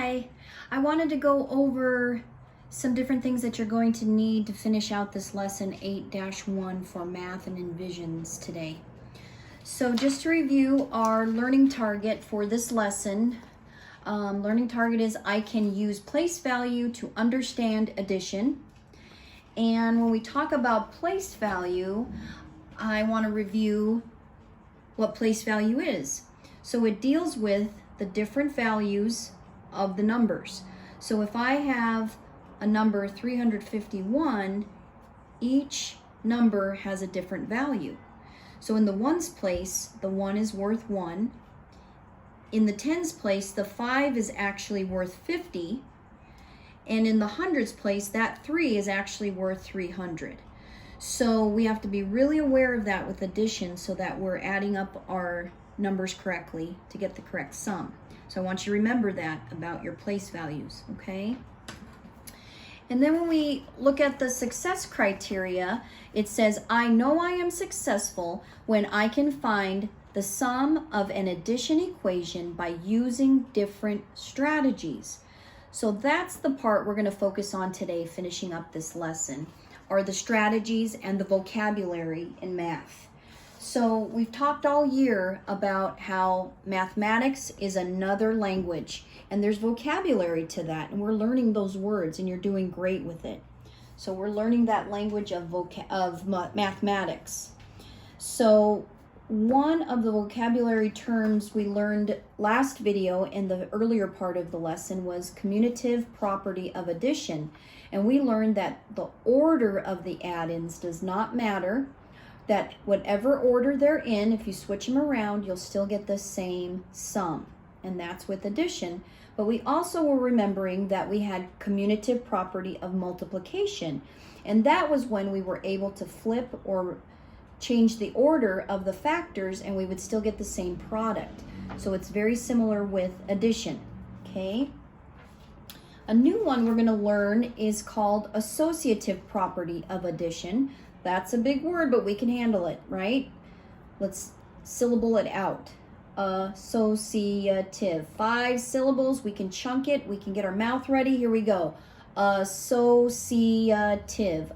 Hi, I wanted to go over some different things that you're going to need to finish out this lesson 8-1 for math and envisions today. So just to review our learning target for this lesson, learning target is I can use place value to understand addition. And when we talk about place value, I want to review what place value is. So it deals with the different values of the numbers. So if I have a number 351, each number has a different value. So in the ones place, the 1 is worth 1. In the tens place, the 5 is actually worth 50. And in the hundreds place, that 3 is actually worth 300. So we have to be really aware of that with addition so that we're adding up our numbers correctly to get the correct sum. So I want you to remember that about your place values, okay? And then when we look at the success criteria, it says, I know I am successful when I can find the sum of an addition equation by using different strategies. So that's the part we're going to focus on today, finishing up this lesson, are the strategies and the vocabulary in math. So we've talked all year about how mathematics is another language, and there's vocabulary to that, and we're learning those words, and you're doing great with it. So we're learning that language of mathematics. So one of the vocabulary terms we learned last video in the earlier part of the lesson was commutative property of addition. And we learned that the order of the add-ins does not matter, that whatever order they're in, if you switch them around, you'll still get the same sum. And that's with addition. But we also were remembering that we had commutative property of multiplication. And that was when we were able to flip or change the order of the factors and we would still get the same product. So it's very similar with addition, okay? A new one we're going to learn is called associative property of addition. That's a big word, but we can handle it, right? Let's syllable it out. Associative. 5 syllables. We can chunk it. We can get our mouth ready. Here we go. Associative.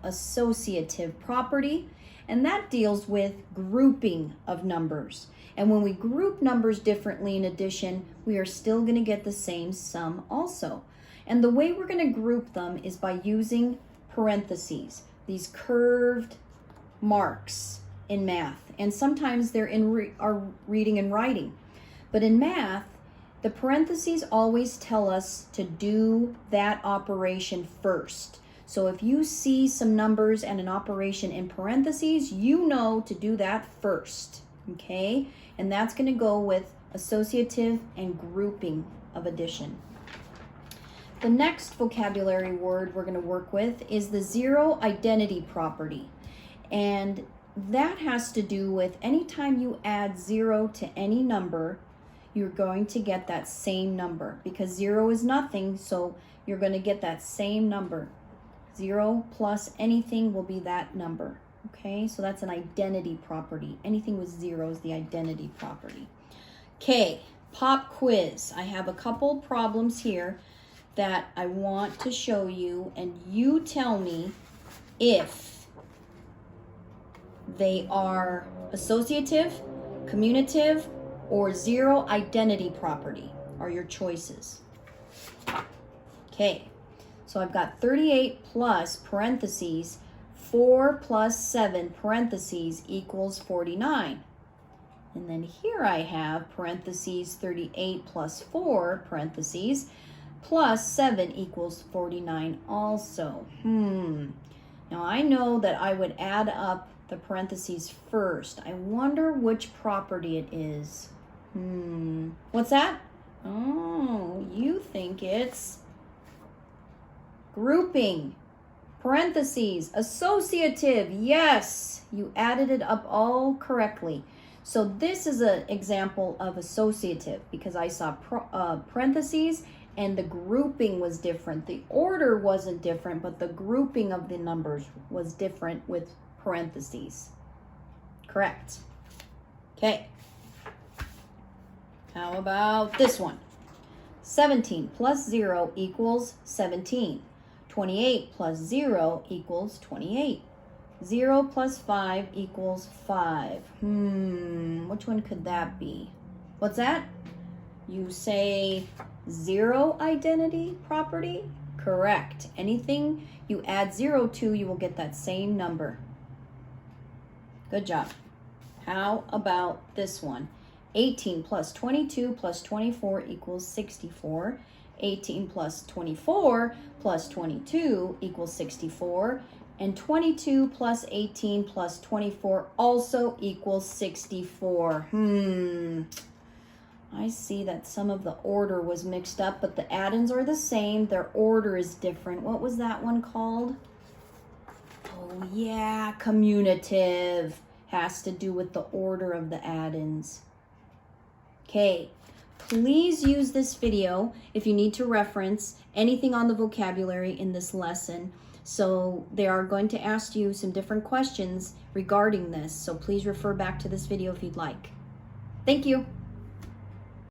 Associative property. And that deals with grouping of numbers. And when we group numbers differently in addition, we are still going to get the same sum also. And the way we're going to group them is by using parentheses, these curved marks in math. And sometimes they're in our reading and writing. But in math, the parentheses always tell us to do that operation first. So if you see some numbers and an operation in parentheses, you know to do that first, okay? And that's going to go with associative and grouping of addition. The next vocabulary word we're going to work with is the zero identity property. And that has to do with anytime you add 0 to any number, you're going to get that same number. Because 0 is nothing, so you're going to get that same number. 0 plus anything will be that number. Okay, so that's an identity property. Anything with 0 is the identity property. Okay, pop quiz. I have a couple problems here that I want to show you, and you tell me if they are associative, commutative, or zero identity property are your choices. Okay, so I've got 38 plus parentheses, 4 plus 7 parentheses equals 49. And then here I have parentheses 38 plus 4 parentheses plus 7 equals 49 also. Now I know that I would add up the parentheses first. I wonder which property it is. What's that? Oh, you think it's grouping. Parentheses, associative. Yes, you added it up all correctly. So this is an example of associative because I saw parentheses and the grouping was different. The order wasn't different, but the grouping of the numbers was different with parentheses. Correct. Okay. How about this one? 17 plus 0 equals 17. 28 plus 0 equals 28. 0 plus 5 equals 5. Which one could that be? What's that? You say 0 identity property? Correct. Anything you add 0 to, you will get that same number. Good job. How about this one? 18 plus 22 plus 24 equals 64. 18 plus 24 plus 22 equals 64. And 22 plus 18 plus 24 also equals 64. I see that some of the order was mixed up, but the addends are the same. Their order is different. What was that one called? Oh yeah, commutative. Has to do with the order of the addends. Okay, please use this video if you need to reference anything on the vocabulary in this lesson. So they are going to ask you some different questions regarding this. So please refer back to this video if you'd like. Thank you.